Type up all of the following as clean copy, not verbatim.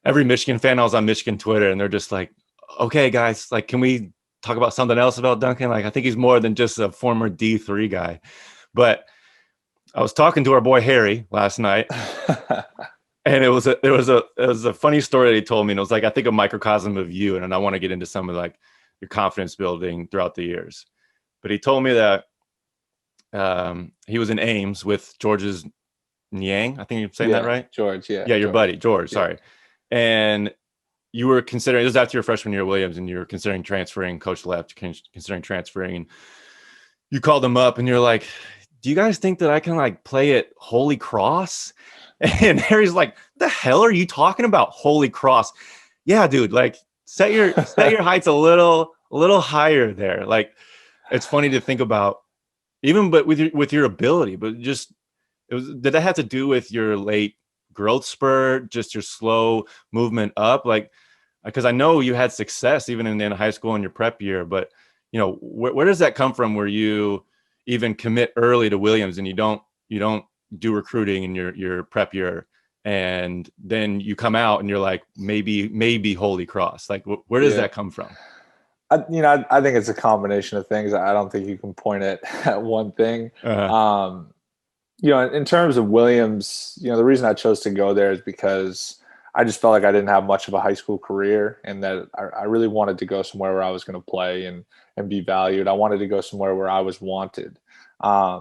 every Michigan fan, I was on Michigan Twitter, and they're just like, okay, guys, like, can we talk about something else about Duncan? Like, I think he's more than just a former D3 guy. But I was talking to our boy Harry last night, and it was a funny story that he told me, and it was like, I think a microcosm of you, and I want to get into some of like your confidence building throughout the years. But he told me that he was in Ames with George's Niang. I think you're saying that Yeah, right. George. Yeah, Yeah, your George. buddy George. Yeah. Sorry, and you were considering, it was after your freshman year at Williams, and you were considering transferring. Coach left, considering transferring, and you called him up, and you're like, "Do you guys think that I can like play at Holy Cross?" And Harry's like, "The hell are you talking about, Holy Cross?" Yeah, dude, like set your heights a little higher there. Like, it's funny to think about, even but with your ability, but just did that have to do with your late growth spurt, just your slow movement up? Like, because I know you had success even in high school and your prep year, but where does that come from, where you even commit early to Williams and you don't do recruiting in your prep year, and then you come out and you're like, maybe Holy Cross? Like, where does Yeah. that come from? I think it's a combination of things. I don't think you can point it at one thing. Uh, Um, in terms of Williams, the reason I chose to go there is because I just felt like I didn't have much of a high school career, and that I really wanted to go somewhere where I was going to play and be valued. I wanted to go somewhere where I was wanted.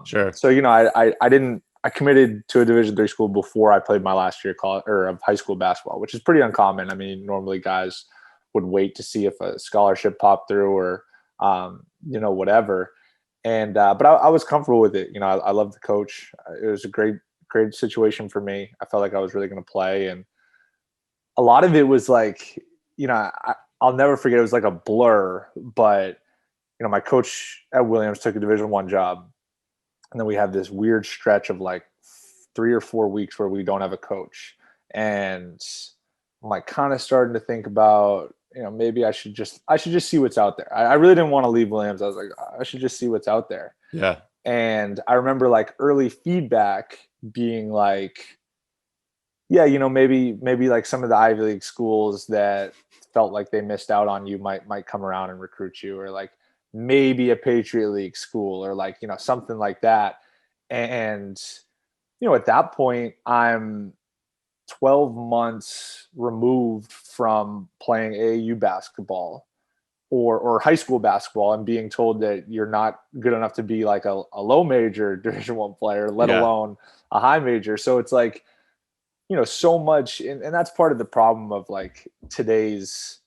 sure. So I committed to a Division III school before I played my last year of high school basketball, which is pretty uncommon. I mean, normally guys would wait to see if a scholarship popped through or whatever. And but I was comfortable with it. I loved the coach. It was a great situation for me. I felt like I was really going to play, and a lot of it was like, I'll never forget. It was like a blur, but my coach at Williams took a Division I job, and then we have this weird stretch of like 3 or 4 weeks where we don't have a coach, and I'm like kind of starting to think about, maybe I should just see what's out there. I really didn't want to leave Williams. I was like, I should just see what's out there. Yeah. And I remember like early feedback being like, yeah, maybe like some of the Ivy League schools that felt like they missed out on you might come around and recruit you, or like maybe a Patriot League school, or like, something like that. And, at that point, I'm 12 months removed from playing AAU basketball or high school basketball, and being told that you're not good enough to be like a low major Division I player, let Yeah. alone a high major. So it's like, so much. And that's part of the problem of like today's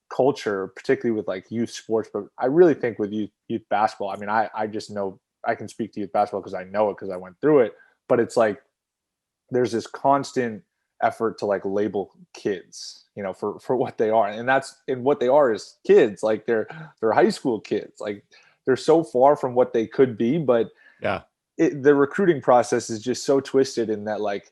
culture, particularly with like youth sports. But I really think with youth basketball, I mean, I just know I can speak to youth basketball because I know it, because I went through it. But it's like there's this constant effort to like label kids, for what they are. And what they are is kids. Like they're high school kids. Like they're so far from what they could be. But Yeah. the recruiting process is just so twisted in that, like,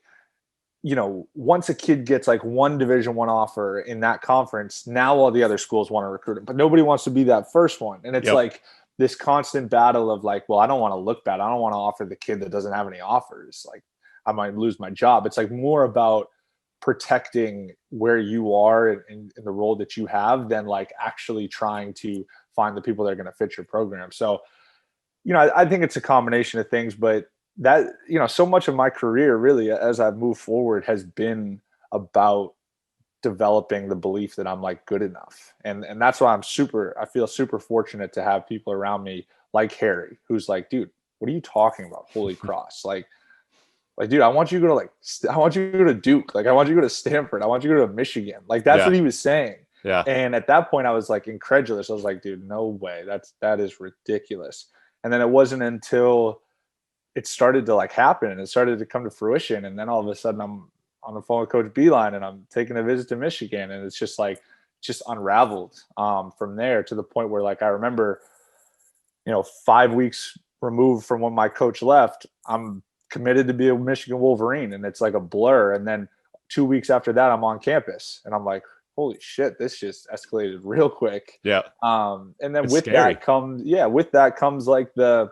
once a kid gets like one Division I offer in that conference, now all the other schools want to recruit him, but nobody wants to be that first one. And it's Yep. like this constant battle of like, well, I don't want to look bad. I don't want to offer the kid that doesn't have any offers. Like I might lose my job. It's like more about protecting where you are in the role that you have than like actually trying to find the people that are going to fit your program. So, I think it's a combination of things, but that, so much of my career really, as I've moved forward, has been about developing the belief that I'm like good enough. And that's why I feel super fortunate to have people around me like Harry, who's like, dude, what are you talking about? Holy Cross. Like, dude, I want you to go to I want you to go to Duke. Like, I want you to go to Stanford. I want you to go to Michigan. Like, that's Yeah. what he was saying. Yeah. And at that point I was like incredulous. I was like, dude, no way. That is ridiculous. And then it wasn't until it started to like happen and it started to come to fruition. And then all of a sudden I'm on the phone with Coach Beeline and I'm taking a visit to Michigan, and it's just unraveled from there, to the point where like I remember, 5 weeks removed from when my coach left, I'm committed to be a Michigan Wolverine, and it's like a blur. And then 2 weeks after that, I'm on campus, and I'm like, holy shit, this just escalated real quick. Yeah. And then It's scary. with that comes like the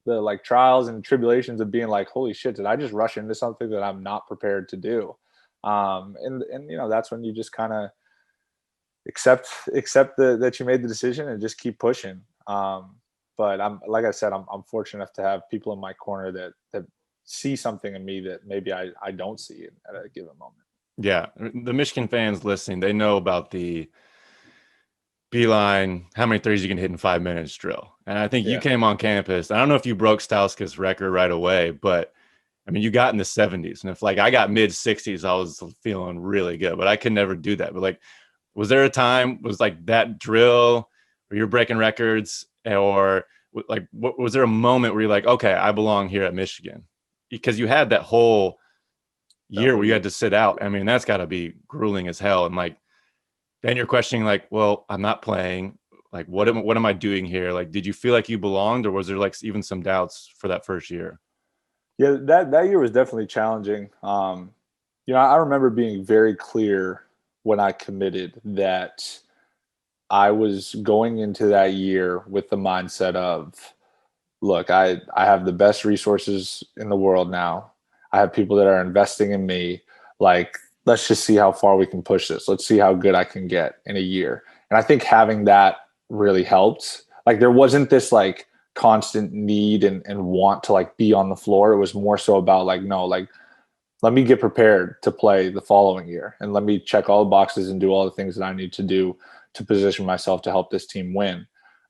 like trials and tribulations of being like, holy shit, did I just rush into something that I'm not prepared to do? And that's when you just kind of accept that you made the decision and just keep pushing. But like I said, I'm fortunate enough to have people in my corner that see something in me that maybe I don't see at a given moment. Yeah, the Michigan fans listening, they know about the Beeline, how many threes you can hit in 5 minutes drill. And I think you Yeah. came on campus. I don't know if you broke Stauska's record right away, but I mean, you got in the 70s. And if like I got mid 60s, I was feeling really good, but I could never do that. But like, was there a time, was like that drill where you're breaking records, or like, what was there a moment where you're like, okay, I belong here at Michigan? Because you had that whole year where you had to sit out. I mean, that's got to be grueling as hell. And like, then you're questioning like, well, I'm not playing. Like, what am I doing here? Like, did you feel like you belonged, or was there like even some doubts for that first year? Yeah, that year was definitely challenging. I remember being very clear when I committed that I was going into that year with the mindset of, look, I have the best resources in the world now. I have people that are investing in me. Like, let's just see how far we can push this. Let's see how good I can get in a year. And I think having that really helped. Like, there wasn't this like constant need and want to like be on the floor. It was more so about like, no, like, let me get prepared to play the following year and let me check all the boxes and do all the things that I need to do to position myself to help this team win.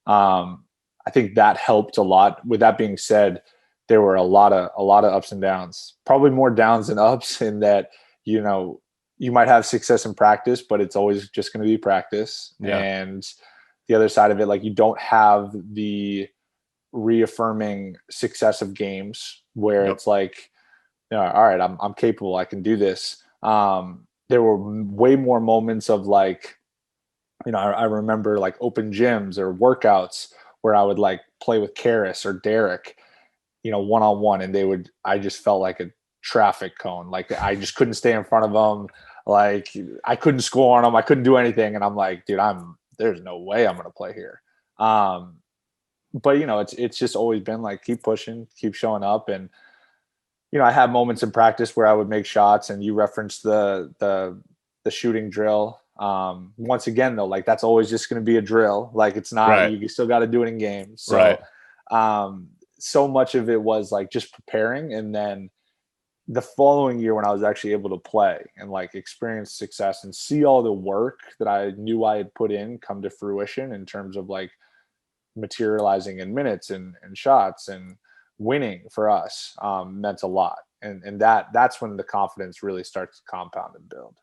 I think that helped a lot. With that being said, there were a lot of ups and downs, probably more downs than ups, in that, you might have success in practice, but it's always just going to be practice. Yeah. And the other side of it, like, you don't have the reaffirming success of games where Yep. it's like, all right, I'm capable. I can do this. There were way more moments of like, I remember like open gyms or workouts where I would like play with Karis or Derek, one-on-one, and I just felt like a traffic cone. Like, I just couldn't stay in front of them. Like, I couldn't score on them. I couldn't do anything. And I'm like, dude, there's no way I'm going to play here. But it's just always been like, keep pushing, keep showing up. And, I had moments in practice where I would make shots, and you referenced the shooting drill. Once again, though, like, that's always just going to be a drill. Like, it's not, Right. you still got to do it in games. So, Right. so much of it was like just preparing. And then the following year, when I was actually able to play and like experience success and see all the work that I knew I had put in come to fruition in terms of like materializing in minutes and shots and winning for us, meant a lot. And that's when the confidence really starts to compound and build.